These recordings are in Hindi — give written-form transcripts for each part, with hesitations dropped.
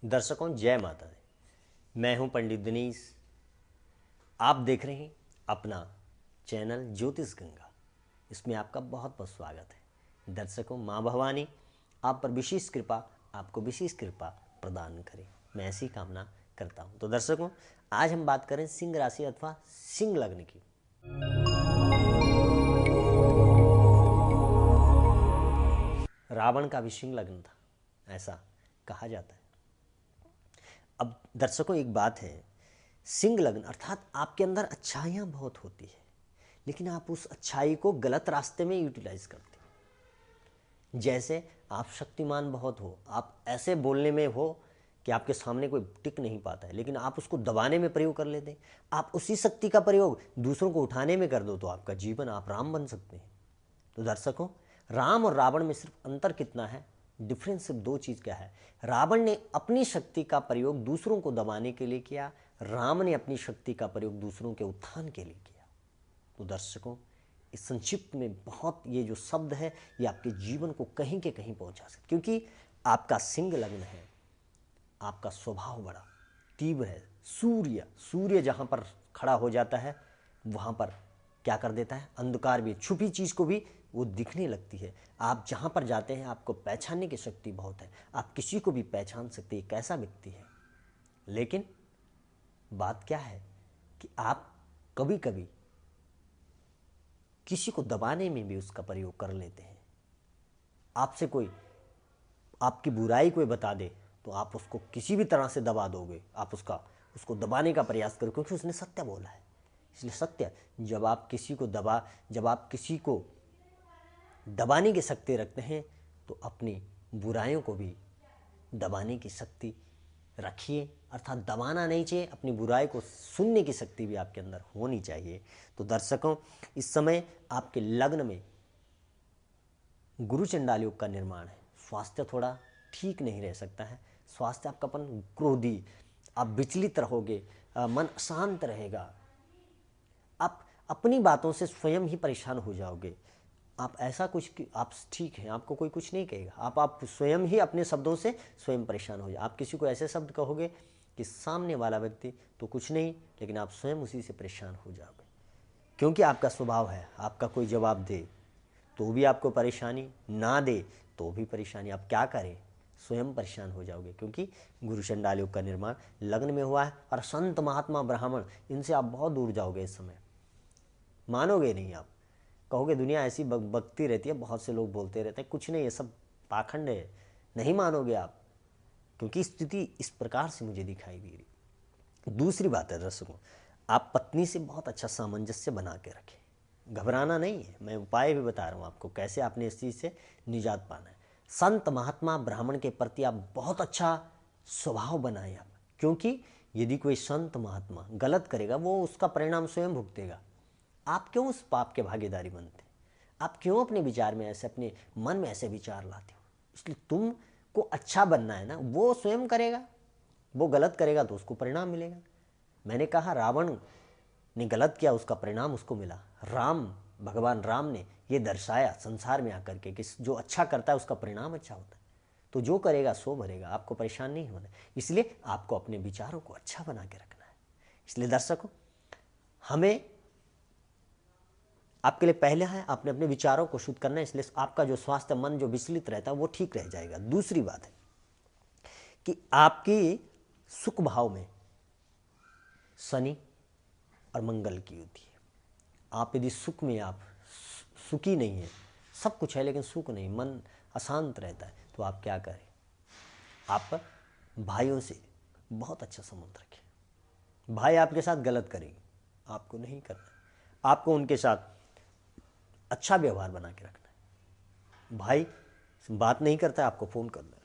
दर्शकों जय माता दी। मैं हूं पंडित दिनेश। आप देख रहे हैं अपना चैनल ज्योतिष गंगा। इसमें आपका बहुत बहुत स्वागत है। दर्शकों माँ भवानी आप पर विशेष कृपा, आपको विशेष कृपा प्रदान करें, मैं ऐसी कामना करता हूं। तो दर्शकों आज हम बात करें सिंह राशि अथवा सिंह लग्न की। रावण का भी सिंह लग्न था, ऐसा कहा जाता है। अब दर्शकों एक बात है, सिंह लग्न अर्थात आपके अंदर अच्छाइयाँ बहुत होती है, लेकिन आप उस अच्छाई को गलत रास्ते में यूटिलाइज करते हैं। जैसे आप शक्तिमान बहुत हो, आप ऐसे बोलने में हो कि आपके सामने कोई टिक नहीं पाता है, लेकिन आप उसको दबाने में प्रयोग कर लेते हैं। आप उसी शक्ति का प्रयोग दूसरों को उठाने में कर दो तो आपका जीवन, आप राम बन सकते हैं। तो दर्शकों राम और रावण में सिर्फ अंतर कितना है, डिफरेंस सिर्फ दो चीज़ क्या है। रावण ने अपनी शक्ति का प्रयोग दूसरों को दबाने के लिए किया, राम ने अपनी शक्ति का प्रयोग दूसरों के उत्थान के लिए किया। तो दर्शकों इस संक्षिप्त में बहुत ये जो शब्द है ये आपके जीवन को कहीं के कहीं पहुंचा सकते, क्योंकि आपका सिंह लग्न है, आपका स्वभाव बड़ा तीव्र है। सूर्य जहाँ पर खड़ा हो जाता है वहाँ पर क्या कर देता है, अंधकार भी, छुपी चीज़ को भी वो दिखने लगती है। आप जहाँ पर जाते हैं आपको पहचानने की शक्ति बहुत है, आप किसी को भी पहचान सकते हैं कैसा व्यक्ति है। लेकिन बात क्या है कि आप कभी कभी किसी को दबाने में भी उसका प्रयोग कर लेते हैं। आपसे कोई आपकी बुराई कोई बता दे तो आप उसको किसी भी तरह से दबा दोगे, आप उसको दबाने का प्रयास करो, क्योंकि उसने सत्य बोला है। इसलिए सत्य, जब आप किसी को दबाने की शक्ति रखते हैं तो अपनी बुराइयों को भी दबाने की शक्ति रखिए, अर्थात दबाना नहीं चाहिए, अपनी बुराई को सुनने की शक्ति भी आपके अंदर होनी चाहिए। तो दर्शकों इस समय आपके लग्न में गुरु चंडाल योग का निर्माण है। स्वास्थ्य थोड़ा ठीक नहीं रह सकता है, स्वास्थ्य आपकापन क्रोधी, आप विचलित रहोगे, मन शांत रहेगा, आप अपनी बातों से स्वयं ही परेशान हो जाओगे। आप ऐसा कुछ कि आप ठीक हैं, आपको कोई कुछ नहीं कहेगा, आप स्वयं ही अपने शब्दों से स्वयं परेशान हो जाए। आप किसी को ऐसे शब्द कहोगे कि सामने वाला व्यक्ति तो कुछ नहीं, लेकिन आप स्वयं उसी से परेशान हो जाओगे, क्योंकि आपका स्वभाव है। आपका कोई जवाब दे तो भी आपको परेशानी, ना दे तो भी परेशानी, आप क्या करें, स्वयं परेशान हो जाओगे, क्योंकि गुरु चंडाल योग का निर्माण लग्न में हुआ है। और संत महात्मा ब्राह्मण इनसे आप बहुत दूर जाओगे इस समय, मानोगे नहीं। आप कहोगे दुनिया ऐसी बकती रहती है, बहुत से लोग बोलते रहते हैं, कुछ नहीं, ये सब पाखंड है, नहीं मानोगे आप, क्योंकि स्थिति इस प्रकार से मुझे दिखाई दे रही। दूसरी बात है दर्शकों, आप पत्नी से बहुत अच्छा सामंजस्य बना के रखें, घबराना नहीं है। मैं उपाय भी बता रहा हूँ आपको कैसे आपने इस चीज़ से निजात पाना है। संत महात्मा ब्राह्मण के प्रति आप बहुत अच्छा स्वभाव बनाएं आप, क्योंकि यदि कोई संत महात्मा गलत करेगा वो उसका परिणाम स्वयं भुगतेगा। आप क्यों उस पाप के भागीदारी बनते, आप क्यों अपने विचार में ऐसे, अपने मन में ऐसे विचार लाते हो। इसलिए तुमको अच्छा बनना है ना, वो स्वयं करेगा, वो गलत करेगा तो उसको परिणाम मिलेगा। मैंने कहा रावण ने गलत किया, उसका परिणाम उसको मिला। भगवान राम ने ये दर्शाया संसार में आकर के कि जो अच्छा करता है उसका परिणाम अच्छा होता है। तो जो करेगा सो भरेगा, आपको परेशान नहीं होना। इसलिए आपको अपने विचारों को अच्छा बना के रखना है। इसलिए दर्शकों हमें आपके लिए पहले है आपने अपने विचारों को शुद्ध करना है, इसलिए आपका जो स्वास्थ्य, मन जो विचलित रहता है वो ठीक रह जाएगा। दूसरी बात है कि आपकी सुख भाव में शनि और मंगल की युति है। आप यदि सुख में, आप सुखी नहीं है, सब कुछ है लेकिन सुख नहीं, मन अशांत रहता है, तो आप क्या करें, आप भाइयों से बहुत अच्छा संबंध रखें। भाई आपके साथ गलत करेंगे, आपको नहीं करना, आपको उनके साथ अच्छा व्यवहार बना के रखना है। भाई बात नहीं करता है, आपको फ़ोन करना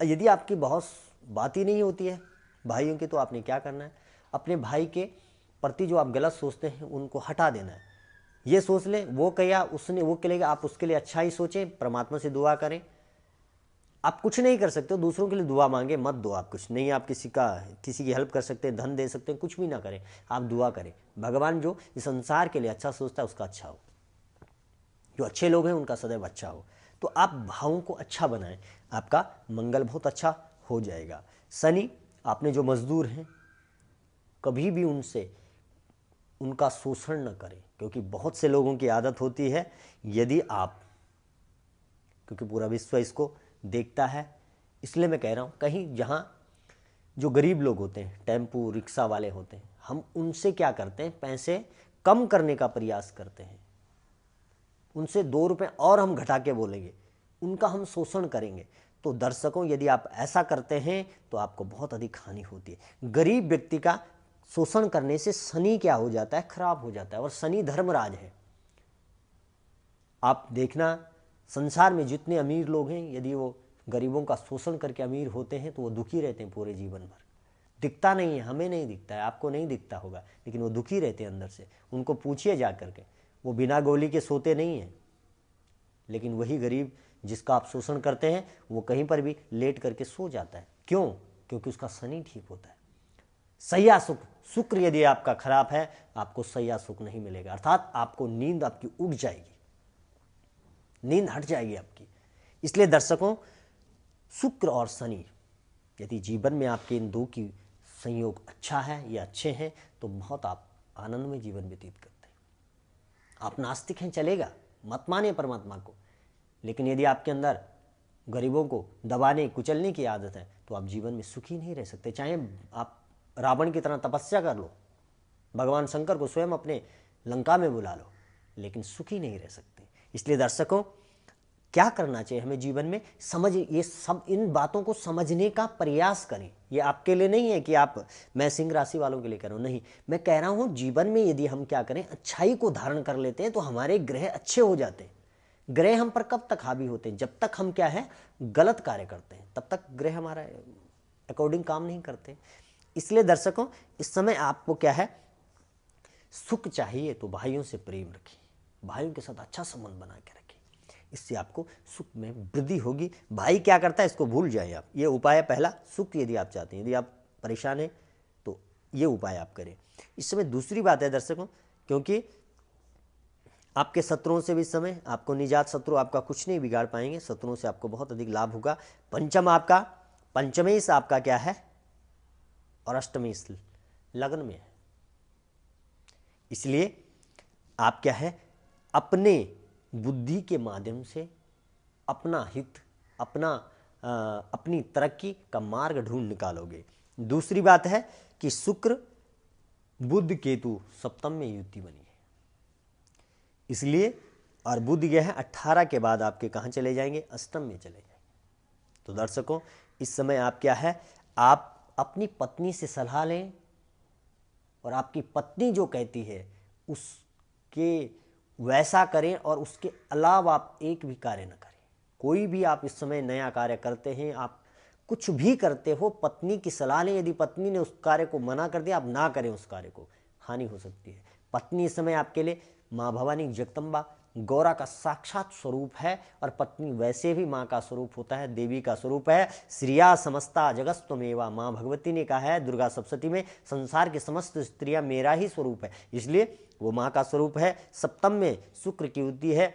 है। यदि आपकी बहुत बात ही नहीं होती है भाइयों की, तो आपने क्या करना है, अपने भाई के प्रति जो आप गलत सोचते हैं उनको हटा देना है। ये सोच लें वो कहेगा, उसने वो कहेगा, आप उसके लिए अच्छा ही सोचें, परमात्मा से दुआ करें। आप कुछ नहीं कर सकते हो, दूसरों के लिए दुआ मांगे मत दो, आप कुछ नहीं, आप किसी की हेल्प कर सकते हैं, धन दे सकते हैं, कुछ भी ना करें, आप दुआ करें। भगवान जो इस संसार के लिए अच्छा सोचता है उसका अच्छा हो, जो अच्छे लोग हैं उनका सदैव अच्छा हो। तो आप भावों को अच्छा बनाएं, आपका मंगल बहुत अच्छा हो जाएगा। शनि, आपने जो मजदूर हैं कभी भी उनका शोषण न करें, क्योंकि बहुत से लोगों की आदत होती है, यदि आप, क्योंकि पूरा विश्व इसको देखता है, इसलिए मैं कह रहा हूँ, कहीं जहाँ जो गरीब लोग होते हैं, टेम्पू रिक्शा वाले होते हैं, हम उनसे क्या करते हैं, पैसे कम करने का प्रयास करते हैं, उनसे 2 रुपये और हम घटा के बोलेंगे, उनका हम शोषण करेंगे। तो दर्शकों, यदि आप ऐसा करते हैं तो आपको बहुत अधिक हानि होती है। गरीब व्यक्ति का शोषण करने से शनि क्या हो जाता है, खराब हो जाता है, और शनि धर्मराज है। आप देखना, संसार में जितने अमीर लोग हैं, यदि वो गरीबों का शोषण करके अमीर होते हैं तो वो दुखी रहते हैं पूरे जीवन भर। दिखता नहीं है, हमें नहीं दिखता है, आपको नहीं दिखता होगा, लेकिन वो दुखी रहते हैं अंदर से। उनको पूछिए जा करके, वो बिना गोली के सोते नहीं हैं। लेकिन वही गरीब जिसका आप शोषण करते हैं, वो कहीं पर भी लेट करके सो जाता है। क्यों? क्योंकि उसका शनि ठीक होता है। सैया सुख, शुक्र यदि आपका खराब है, आपको सैया सुख नहीं मिलेगा, अर्थात आपको नींद आपकी उड़ जाएगी, नींद हट जाएगी आपकी। इसलिए दर्शकों, शुक्र और शनि यदि जीवन में आपके इन दो की संयोग अच्छा है या अच्छे हैं, तो बहुत आप आनंद में जीवन व्यतीत करते हैं। आप नास्तिक हैं, चलेगा, मत माने परमात्मा को, लेकिन यदि आपके अंदर गरीबों को दबाने कुचलने की आदत है, तो आप जीवन में सुखी नहीं रह सकते। चाहे आप रावण की तरह तपस्या कर लो, भगवान शंकर को स्वयं अपने लंका में बुला लो, लेकिन सुखी नहीं रह सकते। इसलिए दर्शकों, क्या करना चाहिए हमें जीवन में, ये सब इन बातों को समझने का प्रयास करें। ये आपके लिए नहीं है कि मैं सिंह राशि वालों के लिए कह रहा हूँ, नहीं, मैं कह रहा हूँ जीवन में यदि हम क्या करें, अच्छाई को धारण कर लेते हैं तो हमारे ग्रह अच्छे हो जाते हैं। ग्रह हम पर कब तक हावी होते हैं? जब तक हम क्या है, गलत कार्य करते हैं, तब तक ग्रह हमारा अकॉर्डिंग काम नहीं करते। इसलिए दर्शकों, इस समय आपको क्या है, सुख चाहिए तो भाइयों से प्रेम रखें, भाइयों के साथ अच्छा संबंध बना के रखें, इससे आपको सुख में वृद्धि होगी। भाई क्या करता है इसको भूल जाए आप। ये उपाय है पहला, सुख यदि आप चाहते हैं, यदि आप परेशान हैं तो ये उपाय आप करें। इस समय दूसरी बात है दर्शकों, क्योंकि आपके शत्रुओं से भी इस समय आपको निजात, शत्रु आपका कुछ नहीं बिगाड़ पाएंगे, शत्रुओं से आपको बहुत अधिक लाभ होगा। पंचमेश आपका क्या है, और अष्टमेश लग्न में है। इसलिए आप क्या है, अपने बुद्धि के माध्यम से अपना हित, अपनी तरक्की का मार्ग ढूंढ निकालोगे। दूसरी बात है कि शुक्र बुध केतु सप्तम में युति बनी है, इसलिए, और बुध गया है 18 के बाद आपके कहाँ चले जाएंगे, अष्टम में चले जाएंगे। तो दर्शकों, इस समय आप क्या है, आप अपनी पत्नी से सलाह लें, और आपकी पत्नी जो कहती है उसके वैसा करें, और उसके अलावा आप एक भी कार्य न करें। कोई भी आप इस समय नया कार्य करते हैं, आप कुछ भी करते हो, पत्नी की सलाह लें। यदि पत्नी ने उस कार्य को मना कर दिया, आप ना करें उस कार्य को, हानि हो सकती है। पत्नी इस समय आपके लिए माँ भवानी जगदम्बा गौरा का साक्षात स्वरूप है, और पत्नी वैसे भी माँ का स्वरूप होता है, देवी का स्वरूप है। श्रिया समस्ता जगस्तमेवा, माँ भगवती ने कहा है दुर्गा सप्तशती में, संसार की समस्त स्त्रियां मेरा ही स्वरूप है, इसलिए वो माँ का स्वरूप है। सप्तम में शुक्र की युति है।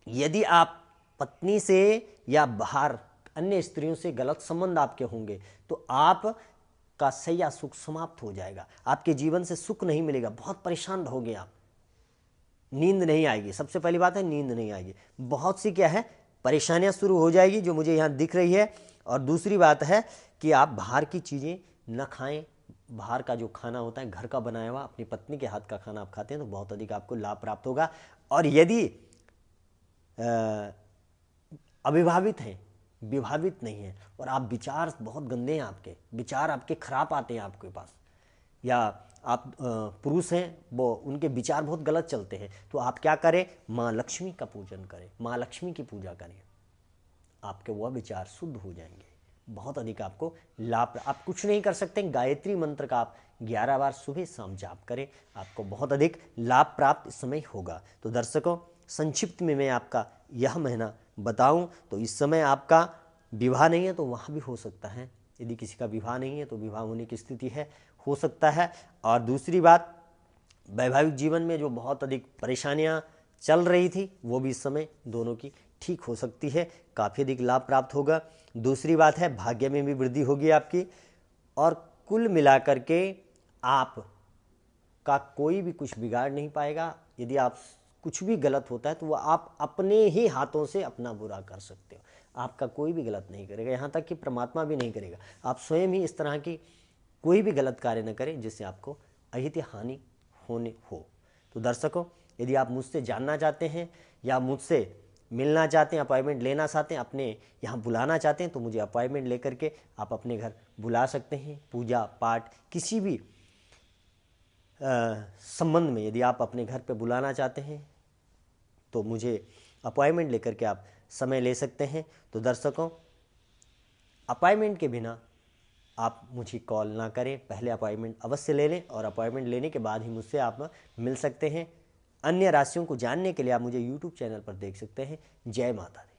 यदि आप पत्नी से या बाहर अन्य स्त्रियों से गलत संबंध आपके होंगे, तो आप का सैया सुख समाप्त हो जाएगा, आपके जीवन से सुख नहीं मिलेगा, बहुत परेशान रहोगे आप, नींद नहीं आएगी। सबसे पहली बात है, नींद नहीं आएगी, बहुत सी क्या है, परेशानियां शुरू हो जाएगी, जो मुझे यहाँ दिख रही है। और दूसरी बात है कि आप बाहर की चीज़ें न खाएं, बाहर का जो खाना होता है, घर का बनाया हुआ, अपनी पत्नी के हाथ का खाना आप खाते हैं तो बहुत अधिक आपको लाभ प्राप्त होगा। और यदि अविवाहित हैं, विवाहित नहीं है, और आप विचार बहुत गंदे हैं, आपके विचार आपके खराब आते हैं आपके पास, या आप पुरुष हैं, वो उनके विचार बहुत गलत चलते हैं, तो आप क्या करें, माँ लक्ष्मी का पूजन करें, माँ लक्ष्मी की पूजा करें, आपके वह विचार शुद्ध हो जाएंगे, बहुत अधिक आपको लाभ। आप कुछ नहीं कर सकते, गायत्री मंत्र का आप 11 बार सुबह शाम जाप करें, आपको बहुत अधिक लाभ प्राप्त इस समय होगा। तो दर्शकों, संक्षिप्त में मैं आपका यह महीना बताऊं तो इस समय आपका विवाह नहीं है तो वहाँ भी हो सकता है, यदि किसी का विवाह नहीं है तो विवाह होने की स्थिति है, हो सकता है। और दूसरी बात, वैवाहिक जीवन में जो बहुत अधिक परेशानियां चल रही थी, वो भी इस समय दोनों की ठीक हो सकती है, काफ़ी अधिक लाभ प्राप्त होगा। दूसरी बात है, भाग्य में भी वृद्धि होगी आपकी, और कुल मिलाकर के आप का कोई भी कुछ बिगाड़ नहीं पाएगा। यदि आप कुछ भी गलत होता है तो वह आप अपने ही हाथों से अपना बुरा कर सकते हो, आपका कोई भी गलत नहीं करेगा, यहाँ तक कि परमात्मा भी नहीं करेगा। आप स्वयं ही इस तरह की कोई भी गलत कार्य न करें जिससे आपको अहित हानि होने हो। तो दर्शकों, यदि आप मुझसे जानना चाहते हैं या मुझसे मिलना चाहते हैं, अपॉइंटमेंट लेना चाहते हैं, अपने यहाँ बुलाना चाहते हैं, तो मुझे अपॉइंटमेंट लेकर के आप अपने घर बुला सकते हैं। पूजा पाठ किसी भी संबंध में यदि आप अपने घर पे बुलाना चाहते हैं तो मुझे अपॉइंटमेंट लेकर के आप समय ले सकते हैं। तो दर्शकों, अपॉइंटमेंट के बिना आप मुझे कॉल ना करें, पहले अपॉइंटमेंट अवश्य ले लें और अपॉइंटमेंट लेने के बाद ही मुझसे आप मिल सकते हैं। अन्य राशियों को जानने के लिए आप मुझे यूट्यूब चैनल पर देख सकते हैं। जय माता दी।